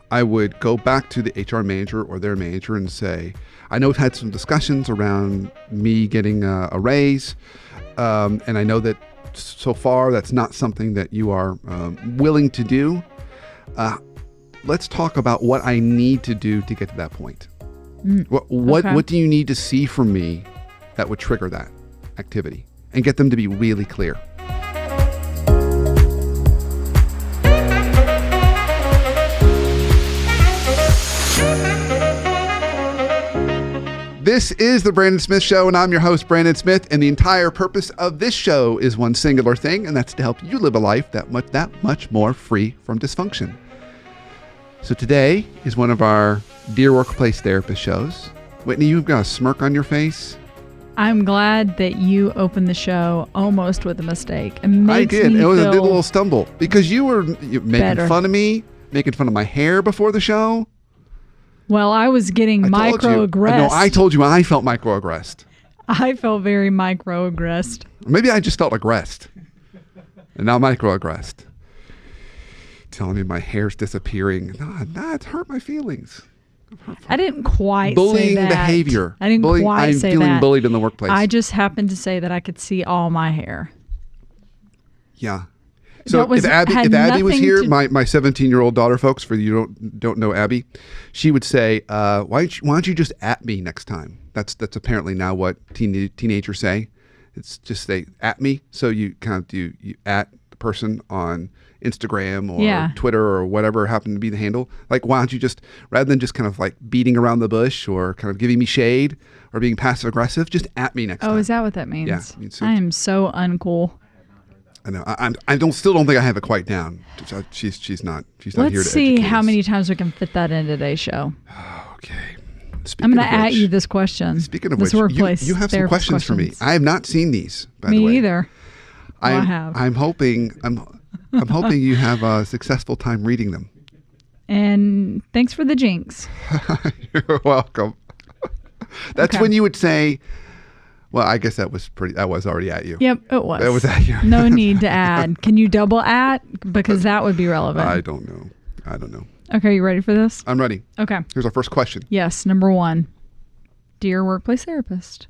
I would go back to the HR manager or their manager and say, I know we've had some discussions around me getting a raise, and I know that so far that's not something that you are willing to do. Let's talk about what I need to do to get to that point. What do you need to see from me that would trigger that activity, and get them to be really clear. This is the Brandon Smith Show, and I'm your host, Brandon Smith, and the entire purpose of this show is one singular thing, and that's to help you live a life that much more free from dysfunction. So today is one of our Dear Workplace Therapist shows. Whitney, you've got a smirk on your face. I'm glad that you opened the show almost with a mistake. I did. It was a little stumble because you were making fun of me, making fun of my hair before the show. Well, I was getting microaggressed. No, I told you I felt microaggressed. I felt very microaggressed. Maybe I just felt aggressed. And now microaggressed. Telling me my hair's disappearing. No, it's hurt my feelings. I didn't quite bullying say that. Behavior. I didn't quite say that. I'm feeling bullied in the workplace. I just happened to say that I could see all my hair. Yeah. So if Abby was here, my 17-year-old daughter, folks, for you don't know Abby, she would say, why don't you just at me next time? That's apparently now what teenagers say. It's just they at me. So you kind of you at the person on Instagram or Twitter or whatever happened to be the handle. Like, why don't you just, rather than just kind of like beating around the bush or kind of giving me shade or being passive aggressive, just at me next time. Oh, is that what that means? Yeah. I am so uncool. I know. I still don't think I have it quite down. She's not here to Let's see how us. many times we can fit that in today's show. Okay. I'm going to at you this question. Speaking of this which, workplace you have some questions for me. I have not seen these, by the way. Me either. I have. I'm hoping you have a successful time reading them. And thanks for the jinx. You're welcome. That's when you would say, well, I guess that was already at you. Yep, it was. That was at you. No need to add. Can you double at? Because that would be relevant. I don't know. Okay, you ready for this? I'm ready. Okay. Here's our first question. Yes, number 1. Dear Workplace Therapist,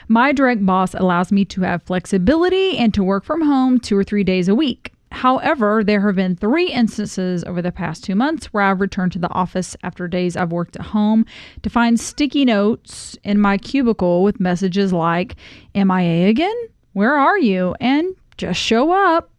my direct boss allows me to have flexibility and to work from home 2 or 3 days a week. However, there have been 3 instances over the past 2 months where I've returned to the office after days I've worked at home to find sticky notes in my cubicle with messages like, MIA again? Where are you? And just show up.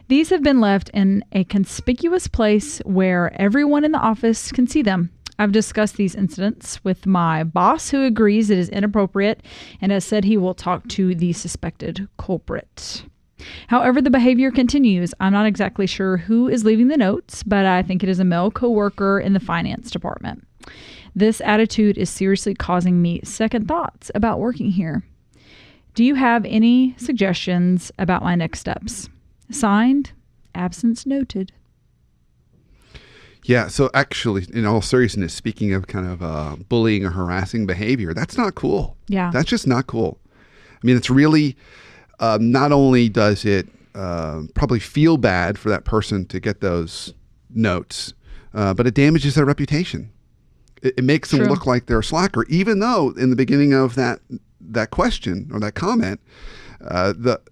These have been left in a conspicuous place where everyone in the office can see them. I've discussed these incidents with my boss, who agrees it is inappropriate and has said he will talk to the suspected culprit. However, the behavior continues. I'm not exactly sure who is leaving the notes, but I think it is a male coworker in the finance department. This attitude is seriously causing me second thoughts about working here. Do you have any suggestions about my next steps? Signed, absence noted. Yeah, so actually, in all seriousness, speaking of kind of bullying or harassing behavior, that's not cool. Yeah. That's just not cool. I mean, it's really, not only does it probably feel bad for that person to get those notes, but it damages their reputation. It makes them look like they're a slacker, even though in the beginning of that question or that comment,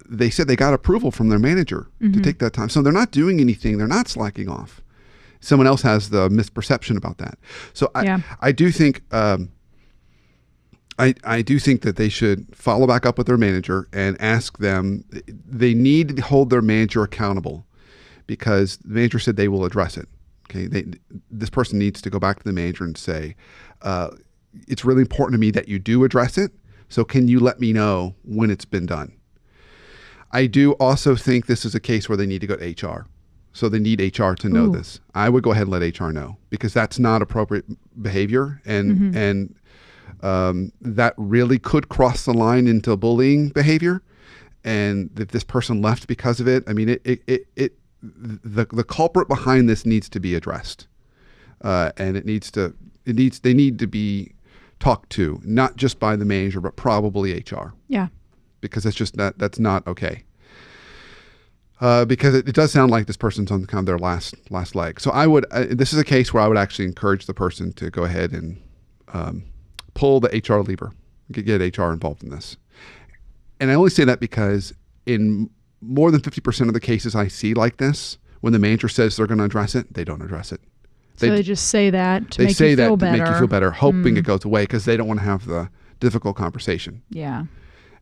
they said they got approval from their manager to take that time. So they're not doing anything. They're not slacking off. Someone else has the misperception about that. So I do think I do think that they should follow back up with their manager and ask them. They need to hold their manager accountable because the manager said they will address it. Okay, this person needs to go back to the manager and say, it's really important to me that you do address it. So can you let me know when it's been done? I do also think this is a case where they need to go to HR. So they need HR to know this. I would go ahead and let HR know because that's not appropriate behavior. And that really could cross the line into bullying behavior. And if this person left because of it, I mean, the culprit behind this needs to be addressed. And they need to be talked to, not just by the manager, but probably HR. Yeah. Because that's not okay. Because it does sound like this person's on kind of their last leg. So I would. This is a case where I would actually encourage the person to go ahead and pull the HR lever, get HR involved in this. And I only say that because in more than 50% of the cases I see like this, when the manager says they're going to address it, they don't address it. So they just say that to make you feel better. They say that to make you feel better, hoping it goes away because they don't want to have the difficult conversation. Yeah.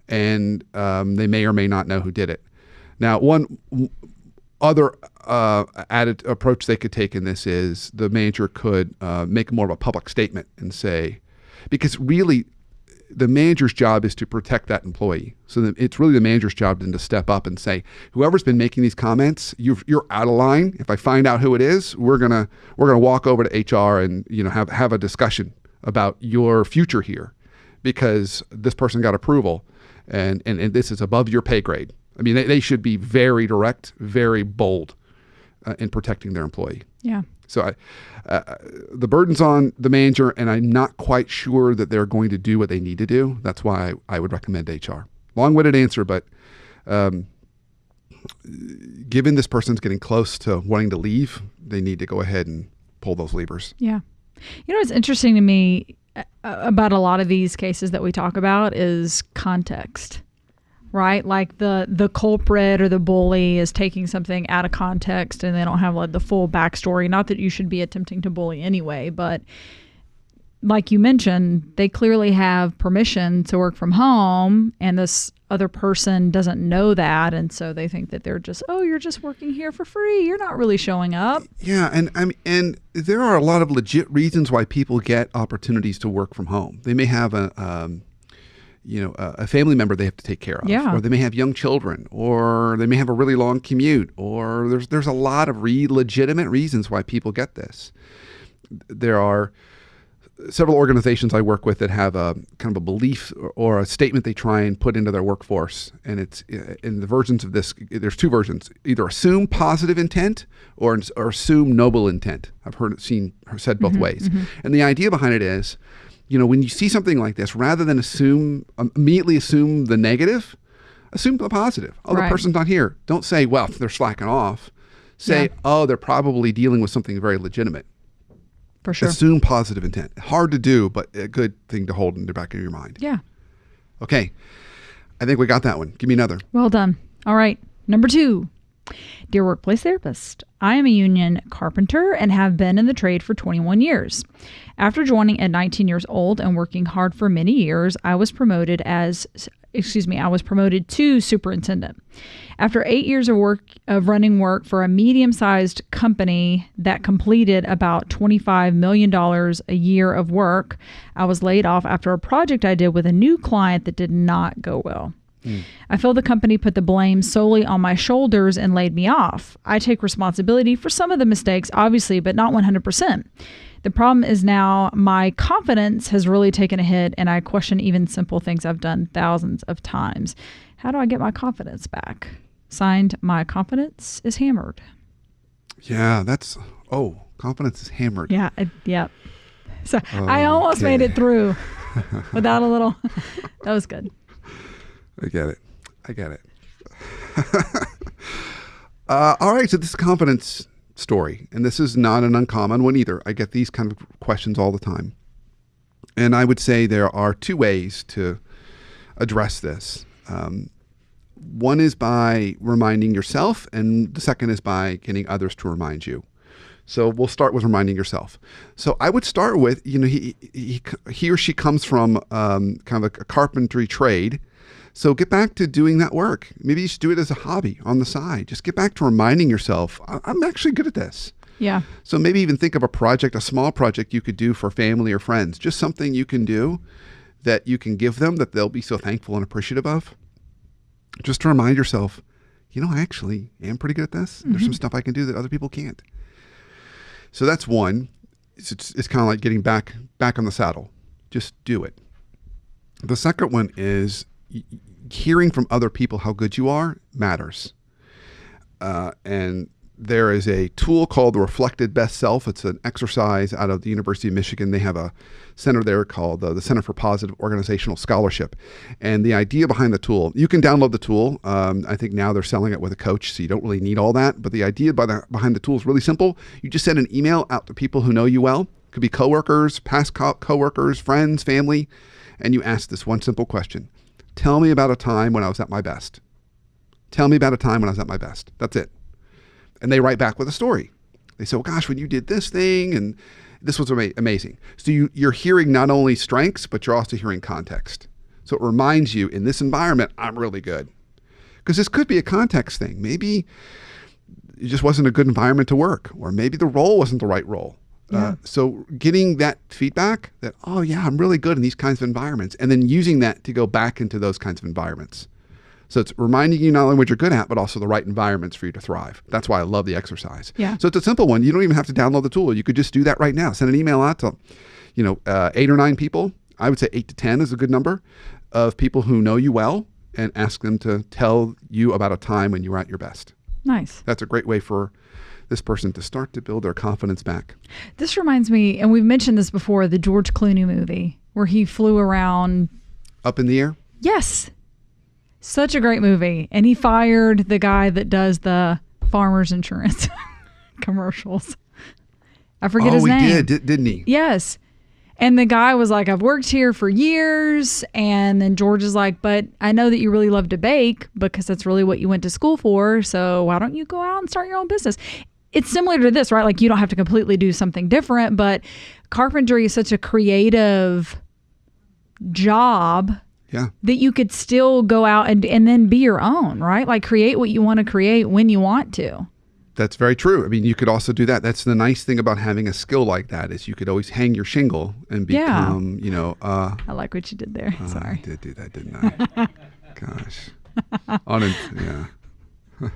And they may or may not know who did it. Now, one other added approach they could take in this is the manager could make more of a public statement and say, because really the manager's job is to protect that employee. So it's really the manager's job then to step up and say, whoever's been making these comments, you're out of line. If I find out who it is, we're gonna walk over to HR and have a discussion about your future here, because this person got approval, and this is above your pay grade. I mean, they should be very direct, very bold in protecting their employee. Yeah. So the burden's on the manager, and I'm not quite sure that they're going to do what they need to do. That's why I would recommend HR. Long-winded answer, but given this person's getting close to wanting to leave, they need to go ahead and pull those levers. Yeah. What's interesting to me about a lot of these cases that we talk about is context. Right? Like the culprit or the bully is taking something out of context and they don't have like the full backstory. Not that you should be attempting to bully anyway, but like you mentioned, they clearly have permission to work from home and this other person doesn't know that. And so they think that they're just, you're just working here for free. You're not really showing up. Yeah. And there are a lot of legit reasons why people get opportunities to work from home. They may have a family member they have to take care of, or they may have young children, or they may have a really long commute, or there's a lot of legitimate reasons why people get this. There are several organizations I work with that have a kind of a belief or a statement they try and put into their workforce, and it's in the versions of this. There's two versions: either assume positive intent or assume noble intent. I've said both ways, and the idea behind it is, when you see something like this, rather than immediately assume the negative, assume the positive. The person's not here. Don't say, well, they're slacking off. Say, they're probably dealing with something very legitimate. For sure. Assume positive intent. Hard to do, but a good thing to hold in the back of your mind. Yeah. Okay. I think we got that one. Give me another. Well done. All right. Number 2. Dear Workplace Therapist, I am a union carpenter and have been in the trade for 21 years. After joining at 19 years old and working hard for many years, I was promoted to superintendent. After 8 years of running work for a medium-sized company that completed about $25 million a year of work, I was laid off after a project I did with a new client that did not go well. I feel the company put the blame solely on my shoulders and laid me off. I take responsibility for some of the mistakes, obviously, but not 100%. The problem is now my confidence has really taken a hit, and I question even simple things I've done thousands of times. How do I get my confidence back? Signed, my confidence is hammered. Yeah, confidence is hammered. Yeah, yeah. So I almost made it through without a little. That was good. I get it. All right, so this is a confidence story, and this is not an uncommon one either. I get these kind of questions all the time. And I would say there are 2 ways to address this. One is by reminding yourself, and the second is by getting others to remind you. So we'll start with reminding yourself. So I would start with, he or she comes from kind of a carpentry trade. So get back to doing that work. Maybe you should do it as a hobby on the side. Just get back to reminding yourself, I'm actually good at this. Yeah. So maybe even think of a small project you could do for family or friends. Just something you can do that you can give them that they'll be so thankful and appreciative of. Just to remind yourself, I actually am pretty good at this. Mm-hmm. There's some stuff I can do that other people can't. So that's one. It's kind of like getting back on the saddle. Just do it. The second one is hearing from other people how good you are matters. And there is a tool called the Reflected Best Self. It's an exercise out of the University of Michigan. They have a center there called the Center for Positive Organizational Scholarship. And the idea behind the tool, you can download the tool. I think now they're selling it with a coach, so you don't really need all that. But the idea behind the tool is really simple. You just send an email out to people who know you well. It could be coworkers, past coworkers, friends, family. And you ask this one simple question. Tell me about a time when I was at my best. Tell me about a time when I was at my best. That's it. And they write back with a story. They say, well, gosh, when you did this thing, and this was amazing. So you're hearing not only strengths, but you're also hearing context. So it reminds you, in this environment, I'm really good. Because this could be a context thing. Maybe it just wasn't a good environment to work, or maybe the role wasn't the right role. Yeah. So getting that feedback that, oh yeah, I'm really good in these kinds of environments, and then using that to go back into those kinds of environments. So it's reminding you not only what you're good at, but also the right environments for you to thrive. That's why I love the exercise. Yeah. So it's a simple one. You don't even have to download the tool. You could just do that right now. Send an email out to, 8 or 9 people. I would say 8 to 10 is a good number of people who know you well, and ask them to tell you about a time when you were at your best. Nice. That's a great way for this person to start to build their confidence back. This reminds me, and we've mentioned this before, the George Clooney movie where he flew around. Up in the air? Yes. Such a great movie. And he fired the guy that does the farmer's insurance commercials. I forget his name. Oh, he did, didn't he? Yes. And the guy was like, I've worked here for years. And then George is like, but I know that you really love to bake because that's really what you went to school for. So why don't you go out and start your own business? It's similar to this, right? Like, you don't have to completely do something different, but carpentry is such a creative job. Yeah. That you could still go out and then be your own, right? Like, create what you want to create when you want to. That's very true. I mean, you could also do that. That's the nice thing about having a skill like that, is you could always hang your shingle and become, I like what you did there. Sorry. I did do that, didn't I? Gosh. Yeah.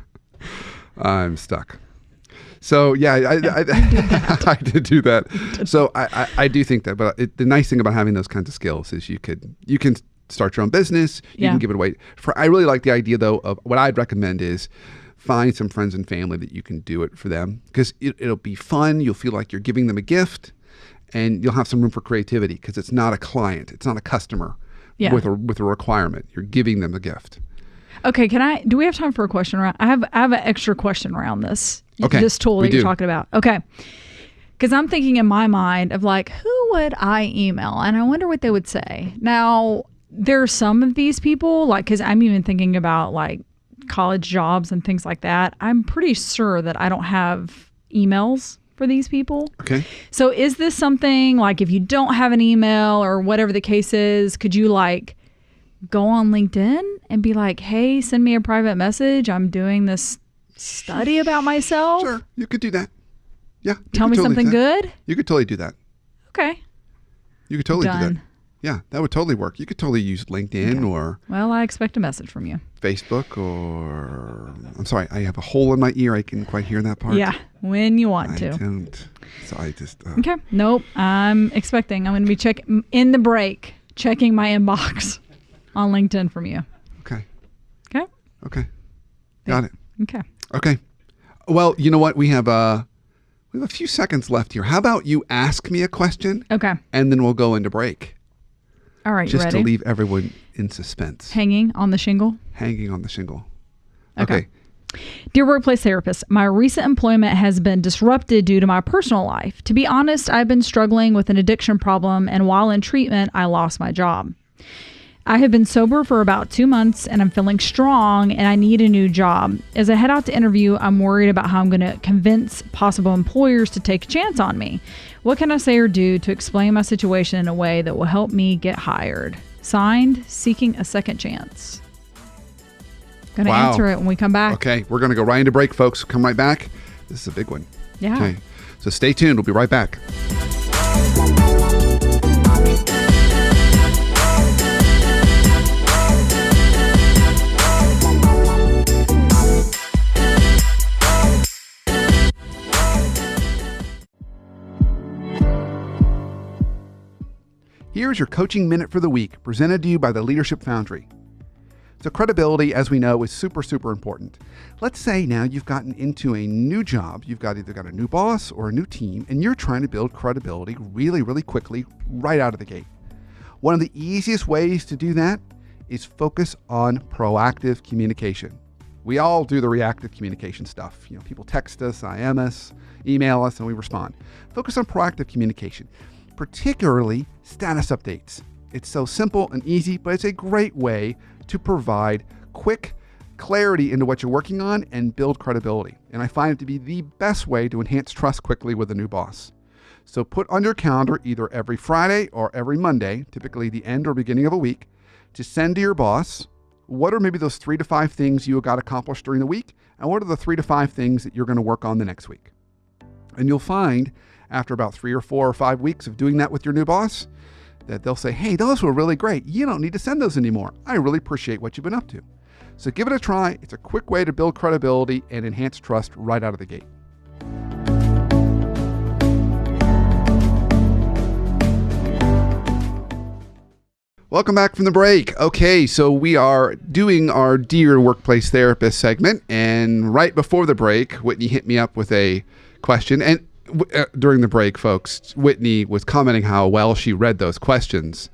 I'm stuck. So yeah, I did do that. So I do think that, but the nice thing about having those kinds of skills is you can start your own business. You can give it away. I really like the idea, though, of what I'd recommend is find some friends and family that you can do it for them, because it'll be fun. You'll feel like you're giving them a gift, and you'll have some room for creativity, because it's not a client, it's not a customer with a requirement. You're giving them a gift. Okay, do we have time for a question around? I have an extra question around this. Okay, this tool that you're talking about. Okay. Because I'm thinking in my mind of like, who would I email? And I wonder what they would say. Now, there are some of these people, like, because I'm even thinking about like college jobs and things like that. I'm pretty sure that I don't have emails for these people. Okay. So is this something like, if you don't have an email or whatever the case is, could you like go on LinkedIn and be like, hey, send me a private message. I'm doing this study about myself. Sure, you could do that. Yeah. Tell me something good. You could totally do that. Okay. You could totally do Done. that. Yeah, that would totally work. You could totally use LinkedIn or Well, I expect a message from you. Facebook, or I'm sorry, I have a hole in my ear. I can quite hear that part. Yeah, when you want to. I don't. So I just. Okay. Nope. I'm going to be checking in the break, checking my inbox on LinkedIn from you. Okay. Okay. Okay. Got it. Okay. Okay. Well, you know what? We have a few seconds left here. How about you ask me a question? Okay. And then we'll go into break. All right. Just you ready? to leave everyone in suspense. Hanging on the shingle. Hanging on the shingle. Okay. Dear Workplace Therapist, my recent employment has been disrupted due to my personal life. To be honest, I've been struggling with an addiction problem, and while in treatment, I lost my job. I have been sober for about 2 months, and I'm feeling strong, and I need a new job. As I head out to interview, I'm worried about how I'm going to convince possible employers to take a chance on me. What can I say or do to explain my situation in a way that will help me get hired? Signed, Seeking a Second Chance. Going to answer it when we come back. Okay, we're going to go right into break, folks. Come right back. This is a big one. Yeah. Okay, so stay tuned. We'll be right back. Here's your coaching minute for the week, presented to you by the Leadership Foundry. So credibility, as we know, is super, super important. Let's say now you've gotten into a new job. You've either got a new boss or a new team, and you're trying to build credibility really, really quickly right out of the gate. One of the easiest ways to do that is focus on proactive communication. We all do the reactive communication stuff. People text us, IM us, email us, and we respond. Focus on proactive communication, particularly status updates. It's so simple and easy, but it's a great way to provide quick clarity into what you're working on and build credibility. And I find it to be the best way to enhance trust quickly with a new boss. So put on your calendar either every Friday or every Monday, typically the end or beginning of a week, to send to your boss what are maybe those 3 to 5 things you got accomplished during the week, and what are the 3 to 5 things that you're going to work on the next week. And you'll find after about 3 or 4 or 5 weeks of doing that with your new boss that they'll say, hey, those were really great. You don't need to send those anymore. I really appreciate what you've been up to. So give it a try. It's a quick way to build credibility and enhance trust right out of the gate. Welcome back from the break. Okay, so we are doing our Dear Workplace Therapist segment, and right before the break, Whitney hit me up with a question, and during the break, folks, Whitney was commenting how well she read those questions,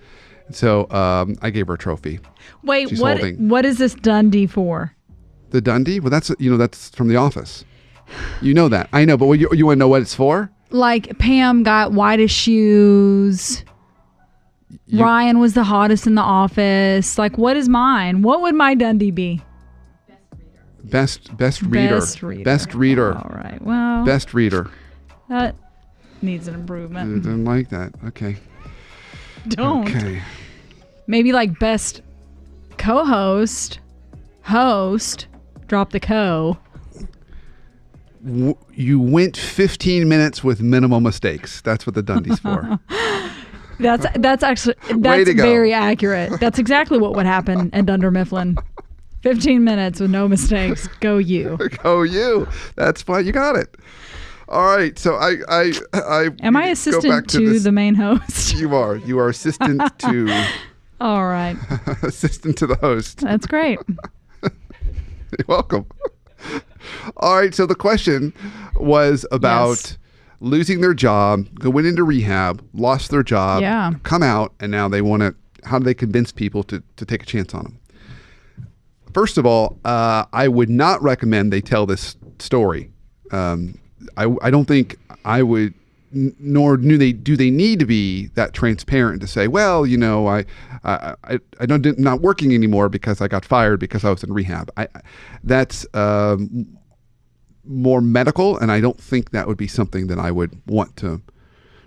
so I gave her a trophy. Wait, what is this Dundie for? The Dundie? Well, that's from The Office. You know that. I know, but you want to know what it's for? Like Pam got whitest shoes. Ryan was the hottest in the office. Like, what is mine? What would my Dundie be? Best reader. Best reader. All right. Well. Best reader. That needs an improvement. I didn't like that. Okay. Don't. Okay. Maybe like best co-host. Host. Drop the co. You went 15 minutes with minimal mistakes. That's what the Dundie's for. That's very accurate. That's exactly what would happen at Dunder Mifflin. 15 minutes with no mistakes. Go you. Go you. That's fine. You got it. All right. So I am I assistant to the main host? You are. You are assistant to. All right. Assistant to the host. That's great. You're welcome. All right. So the question was about losing their job, going into rehab, lost their job, come out, and now they want to, how do they convince people to take a chance on them? First of all, I would not recommend they tell this story. I don't think I would, nor do they need to be that transparent to say, well, I'm not working anymore because I got fired because I was in rehab. That's more medical, and I don't think that would be something that I would want to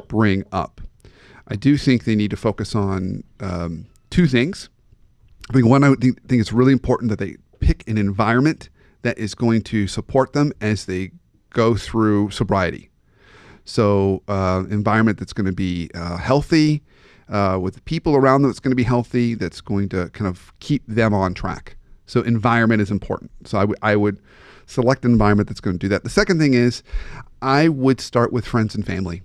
bring up. I do think they need to focus on 2 things. I think one, I think it's really important that they pick an environment that is going to support them as they go through sobriety. So environment that's going to be healthy, with the people around them that's going to be healthy, that's going to kind of keep them on track. So environment is important. So I would select an environment that's going to do that. The second thing is I would start with friends and family,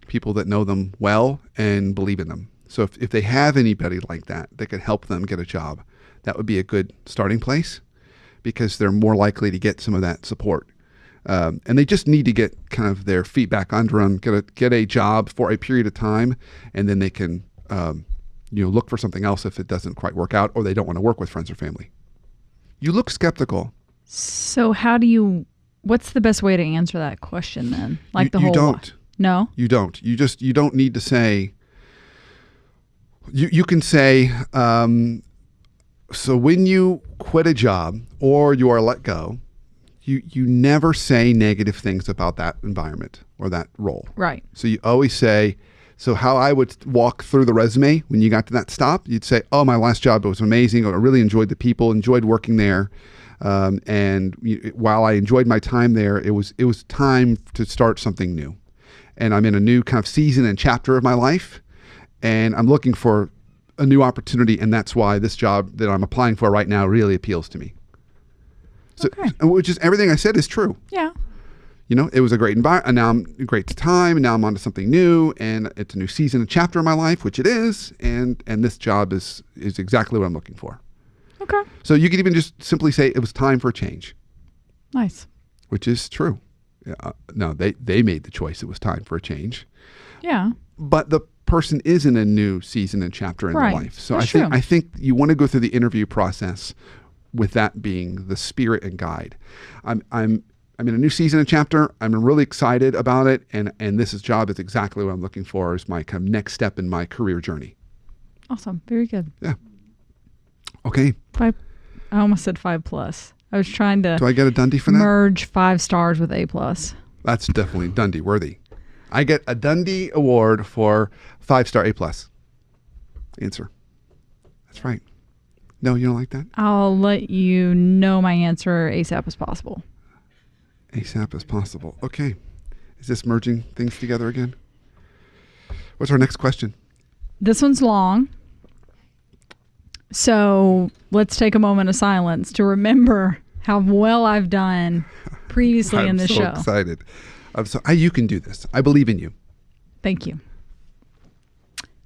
people that know them well and believe in them. So if they have anybody like that could help them get a job, that would be a good starting place because they're more likely to get some of that support. And they just need to get kind of their feet back under them, get a job for a period of time, and then they can look for something else if it doesn't quite work out or they don't want to work with friends or family. You look skeptical. So what's the best way to answer that question then? Like you don't. No? You don't. You don't need to say, you can say, so when you quit a job or you are let go, you never say negative things about that environment or that role. Right. So you always say, so how I would walk through the resume when you got to that stop, you'd say, oh, my last job was amazing. I really enjoyed the people, enjoyed working there. While I enjoyed my time there, it was time to start something new. And I'm in a new kind of season and chapter of my life, and I'm looking for a new opportunity, and that's why this job that I'm applying for right now really appeals to me. So, which is everything I said is true. Yeah. It was a great environment, and now I'm great time, and now I'm on to something new, and it's a new season and chapter of my life, which it is, and this job is exactly what I'm looking for. Okay. So you could even just simply say it was time for a change, Nice. which is true. No, they made the choice. It was time for a change. Yeah. But the person is in a new season and chapter in their Right. life. So That's I think you want to go through the interview process with that being the spirit and guide. I'm in a new season and chapter. I'm really excited about it, and this job is exactly what I'm looking for as my kind of next step in my career journey. Awesome. Very good. Yeah. Okay. 5. I almost said 5+. I was trying to Do I get a Dundee for that? merge 5 stars with A+. That's definitely Dundee worthy. I get a Dundee award for 5-star A+. Answer. That's right. No, you don't like that? I'll let you know my answer ASAP as possible. ASAP as possible. Okay. Is this merging things together again? What's our next question? This one's long. So let's take a moment of silence to remember how well I've done previously in this show. I'm so excited. You can do this. I believe in you. Thank you.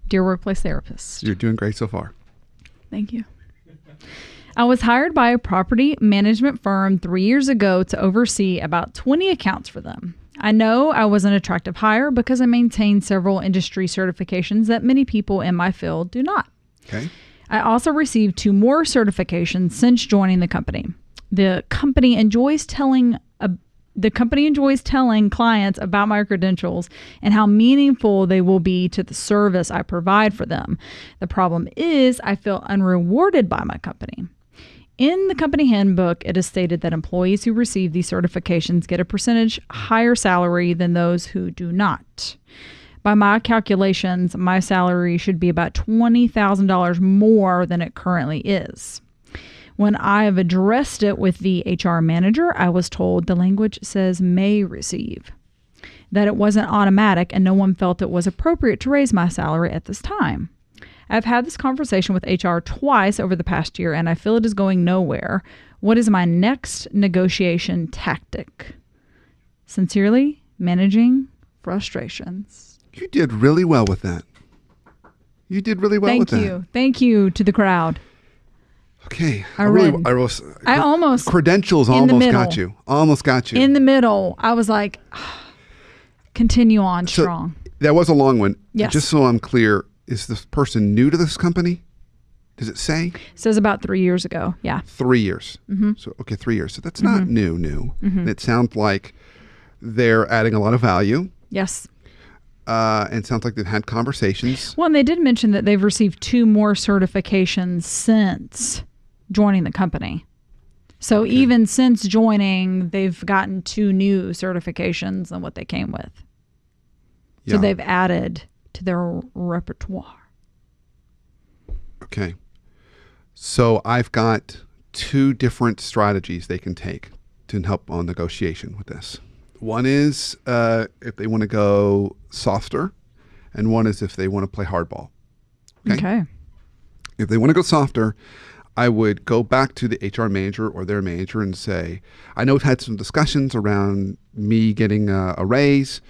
Dear workplace therapist. You're doing great so far. Thank you. I was hired by a property management firm 3 years ago to oversee about 20 accounts for them. I know I was an attractive hire because I maintain several industry certifications that many people in my field do not. Okay. I also received 2 more certifications since joining the company. The company enjoys telling clients about my credentials and how meaningful they will be to the service I provide for them. The problem is I feel unrewarded by my company. In the company handbook, it is stated that employees who receive these certifications get a percentage higher salary than those who do not. By my calculations, my salary should be about $20,000 more than it currently is. When I have addressed it with the HR manager, I was told the language says may receive, that it wasn't automatic and no one felt it was appropriate to raise my salary at this time. I've had this conversation with HR twice over the past year and I feel it is going nowhere. What is my next negotiation tactic? Sincerely, managing frustrations. You did really well with that. You did really well with that. Thank you. Thank you to the crowd. Okay. I almost credentials in the almost middle. got you. Almost got you. In the middle, I was like, continue on strong. That was a long one. Yes. Just so I'm clear, is this person new to this company? Does it say? It says about 3 years ago. Yeah. 3 years. Mm-hmm. So, okay, 3 years. So that's not new. Mm-hmm. And it sounds like they're adding a lot of value. Yes. And it sounds like they've had conversations. Well, and they did mention that they've received 2 more certifications since joining the company. So even since joining, they've gotten 2 new certifications than what they came with. Yeah. So they've added to their repertoire. Okay. So I've got 2 different strategies they can take to help on negotiation with this. One is if they want to go softer, and one is if they want to play hardball. Okay. If they want to go softer, I would go back to the HR manager or their manager and say, I know we've had some discussions around me getting a raise,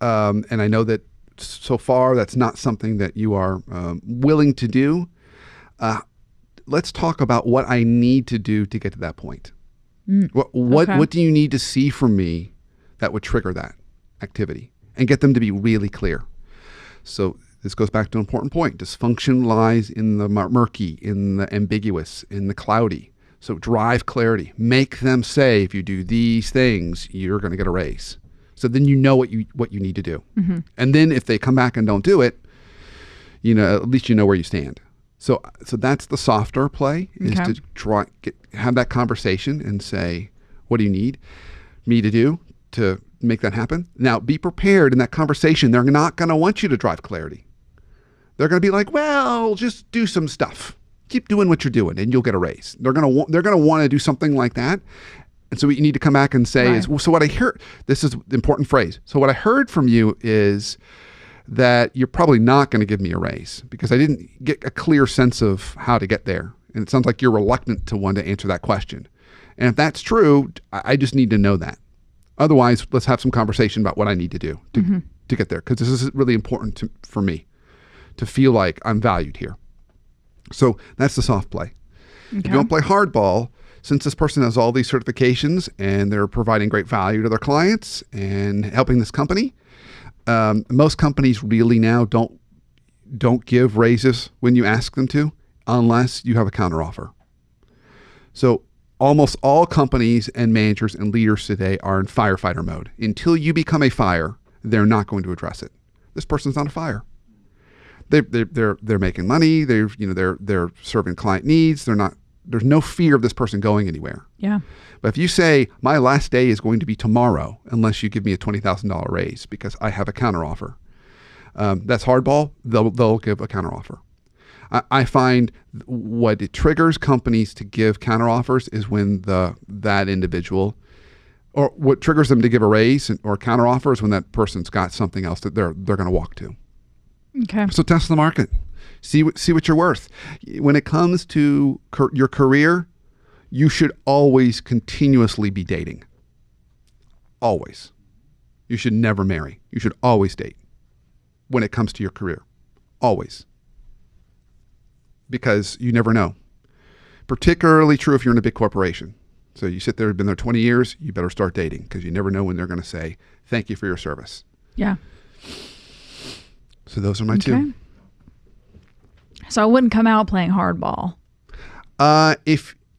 and I know that so far that's not something that you are willing to do. Let's talk about what I need to do to get to that point. What do you need to see from me that would trigger that activity, and get them to be really clear? So this goes back to an important point. Dysfunction lies in the murky, in the ambiguous, in the cloudy. So drive clarity. Make them say, if you do these things, you're going to get a raise. So then you know what you need to do. Mm-hmm. And then if they come back and don't do it, at least you know where you stand. So that's the softer play, is to have that conversation and say, what do you need me to do to make that happen? Now, be prepared in that conversation. They're not going to want you to drive clarity. They're going to be like, well, just do some stuff. Keep doing what you're doing and you'll get a raise. They're going to want to do something like that. And so what you need to come back and say is, well, so what I heard, this is the important phrase. So what I heard from you is that you're probably not going to give me a raise because I didn't get a clear sense of how to get there. And it sounds like you're reluctant to want to answer that question. And if that's true, I just need to know that. Otherwise, let's have some conversation about what I need to do to get there. Because this is really important for me to feel like I'm valued here. So that's the soft play. If you don't play hardball, since this person has all these certifications and they're providing great value to their clients and helping this company, most companies really now don't give raises when you ask them to, unless you have a counteroffer. So almost all companies and managers and leaders today are in firefighter mode. Until you become a fire, they're not going to address it. This person's not a fire. They're making money. They're serving client needs. There's no fear of this person going anywhere. Yeah. But if you say my last day is going to be tomorrow, unless you give me a $20,000 raise because I have a counteroffer, that's hardball. They'll give a counteroffer. I find what it triggers companies to give counteroffers is when that individual, or what triggers them to give a raise or counteroffer is when that person's got something else that they're going to walk to. Okay. So test the market, see what you're worth. When it comes to your career, you should always continuously be dating. Always. You should never marry. You should always date when it comes to your career. Always. Because you never know. Particularly true if you're in a big corporation. So you sit there, been there 20 years, you better start dating because you never know when they're going to say, thank you for your service. Yeah. So those are my two. So I wouldn't come out playing hardball.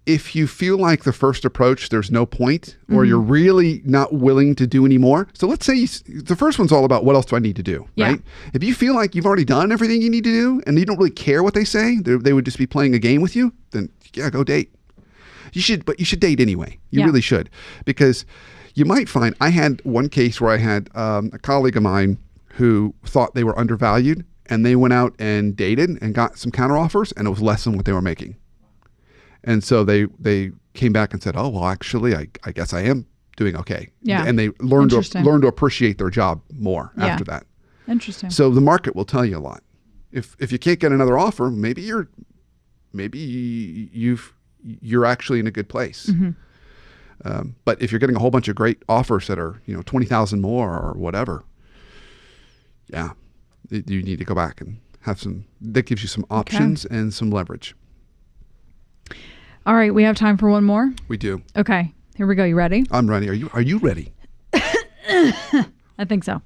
If you feel like the first approach, there's no point, or you're really not willing to do any more. So let's say the first one's all about what else do I need to do, right? If you feel like you've already done everything you need to do and you don't really care what they say, they would just be playing a game with you, then yeah, go date. But you should date anyway. You really should, because you might find, I had one case where I had a colleague of mine who thought they were undervalued, and they went out and dated and got some counteroffers, and it was less than what they were making. And so they came back and said, oh, well, actually, I guess I am doing okay. Yeah. And they learned to appreciate their job more after that. Interesting. So the market will tell you a lot. If you can't get another offer, maybe you're actually in a good place. Mm-hmm. But if you're getting a whole bunch of great offers that are 20,000 more or whatever, yeah, you need to go back and have some. That gives you some options and some leverage. All right, we have time for one more. We do. Okay, here we go. You ready? I'm ready. Are you ready? I think so.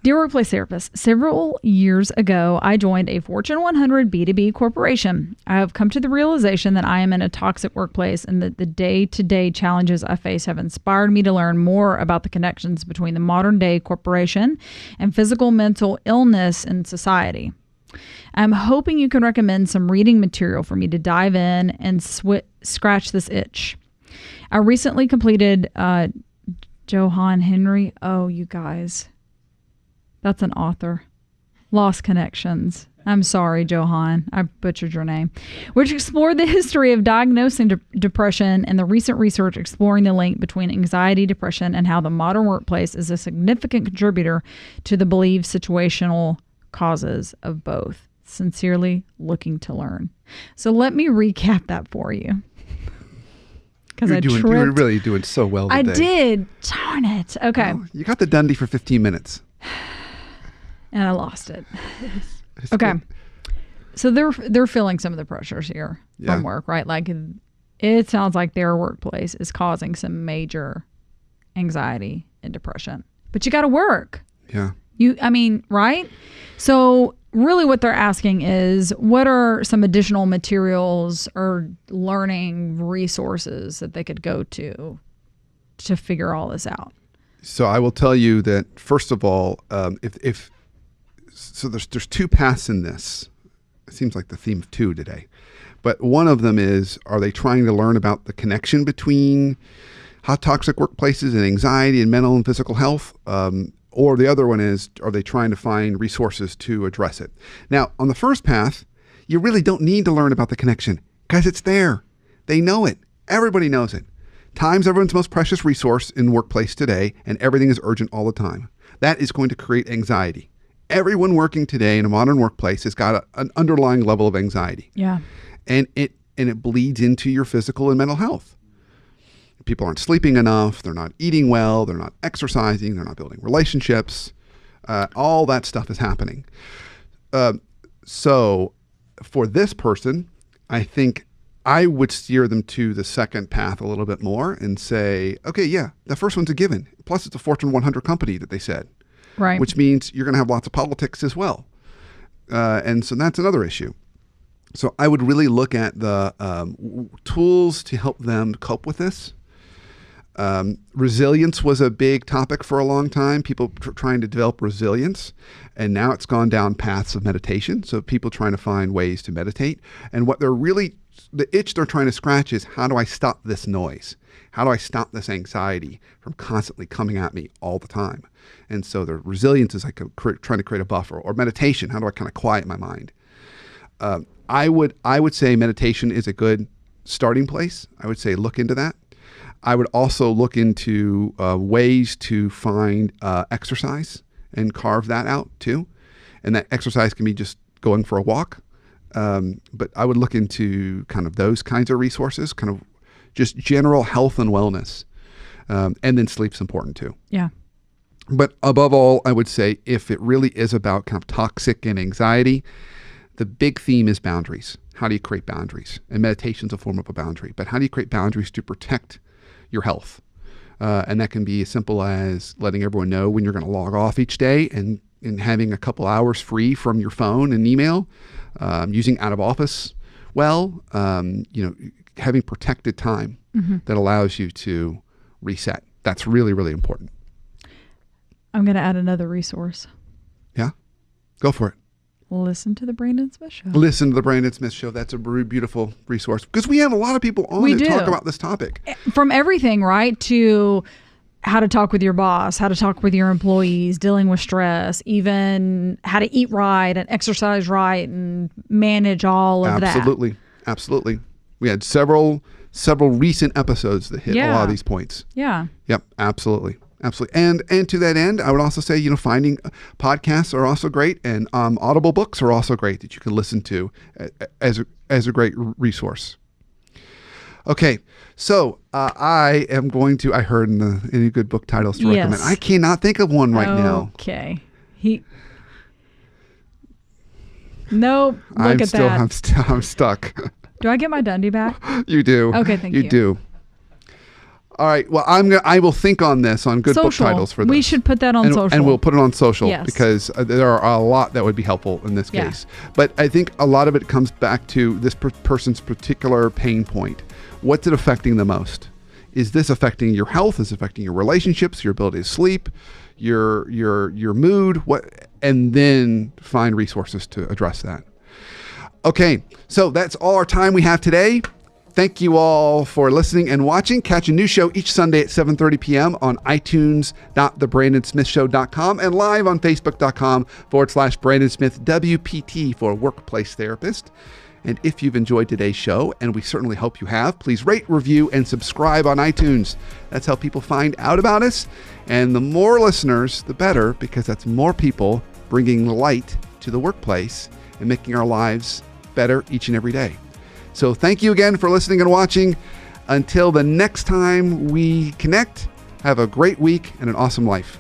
Dear Workplace Therapist, several years ago, I joined a Fortune 100 B2B corporation. I have come to the realization that I am in a toxic workplace and that the day-to-day challenges I face have inspired me to learn more about the connections between the modern day corporation and physical mental illness in society. I'm hoping you can recommend some reading material for me to dive in and scratch this itch. I recently completed Johann Henry. Oh, you guys. That's an author. Lost Connections. I'm sorry, Johann. I butchered your name. Which explored the history of diagnosing depression and the recent research exploring the link between anxiety, depression, and how the modern workplace is a significant contributor to the believed situational causes of both. Sincerely looking to learn. So let me recap that for you. Because you were really doing so well today. I did. Darn it. Okay. Well, you got the Dundee for 15 minutes. And I lost it. Okay. So they're feeling some of the pressures here from work, right? Like it sounds like their workplace is causing some major anxiety and depression. But you got to work. Yeah. Right? So really what they're asking is, what are some additional materials or learning resources that they could go to figure all this out? So I will tell you that, first of all, so there's two paths in this. It seems like the theme of two today. But one of them is, are they trying to learn about the connection between hot toxic workplaces and anxiety and mental and physical health? Or the other one is, are they trying to find resources to address it? Now, on the first path, you really don't need to learn about the connection because it's there. They know it. Everybody knows it. Time's everyone's most precious resource in the workplace today, and everything is urgent all the time. That is going to create anxiety. Everyone working today in a modern workplace has got an underlying level of anxiety. Yeah. And it bleeds into your physical and mental health. People aren't sleeping enough. They're not eating well. They're not exercising. They're not building relationships. All that stuff is happening. So for this person, I think I would steer them to the second path a little bit more and say, okay, yeah, the first one's a given. Plus, it's a Fortune 100 company that they said, Right. which means you're going to have lots of politics as well. And so that's another issue. So I would really look at the tools to help them cope with this. Resilience was a big topic for a long time. People trying to develop resilience, and now it's gone down paths of meditation. So people trying to find ways to meditate, and what they're really, the itch they're trying to scratch is, how do I stop this noise? How do I stop this anxiety from constantly coming at me all the time? And so the resilience is like trying to create a buffer. Or meditation, how do I kind of quiet my mind? I would say meditation is a good starting place. I would say look into that. I would also look into ways to find exercise and carve that out too. And that exercise can be just going for a walk. But I would look into kind of those kinds of resources, kind of just general health and wellness. And then sleep's important too. Yeah. But above all, I would say if it really is about kind of toxic and anxiety, the big theme is boundaries. How do you create boundaries? And meditation's a form of a boundary. But how do you create boundaries to protect your health? And that can be as simple as letting everyone know when you're going to log off each day and having a couple hours free from your phone and email, using out of office having protected time that allows you to reset. That's really, really important. I'm going to add another resource. Yeah, go for it. Listen to the Brandon Smith Show. Listen to the Brandon Smith Show. That's a really beautiful resource because we have a lot of people on to talk about this topic. From everything, right, to how to talk with your boss, how to talk with your employees, dealing with stress, even how to eat right and exercise right and manage all of that. Absolutely. We had several recent episodes that hit a lot of these points. Yeah. Yep, absolutely. And to that end, I would also say, finding podcasts are also great, and Audible books are also great that you can listen to as a great resource. Okay, so I am going to. I heard in any good book titles to recommend. I cannot think of one right now. Okay. Nope. Look at that. I'm stuck. Do I get my Dundee back? You do. Okay, thank you. You do. All right. Well, I will think on this, on good book titles for this. We should put that on social. And we'll put it on social because yes. There are a lot that would be helpful in this case. But I think a lot of it comes back to this person's particular pain point. What's it affecting the most? Is this affecting your health? Is it affecting your relationships, your ability to sleep, your mood? And then find resources to address that. Okay. So that's all our time we have today. Thank you all for listening and watching. Catch a new show each Sunday at 7:30 p.m. on iTunes.thebrandonsmithshow.com and live on Facebook.com/Brandon Smith WPT for Workplace Therapist. And if you've enjoyed today's show, and we certainly hope you have, please rate, review, and subscribe on iTunes. That's how people find out about us. And the more listeners, the better, because that's more people bringing light to the workplace and making our lives better each and every day. So thank you again for listening and watching. Until the next time we connect, have a great week and an awesome life.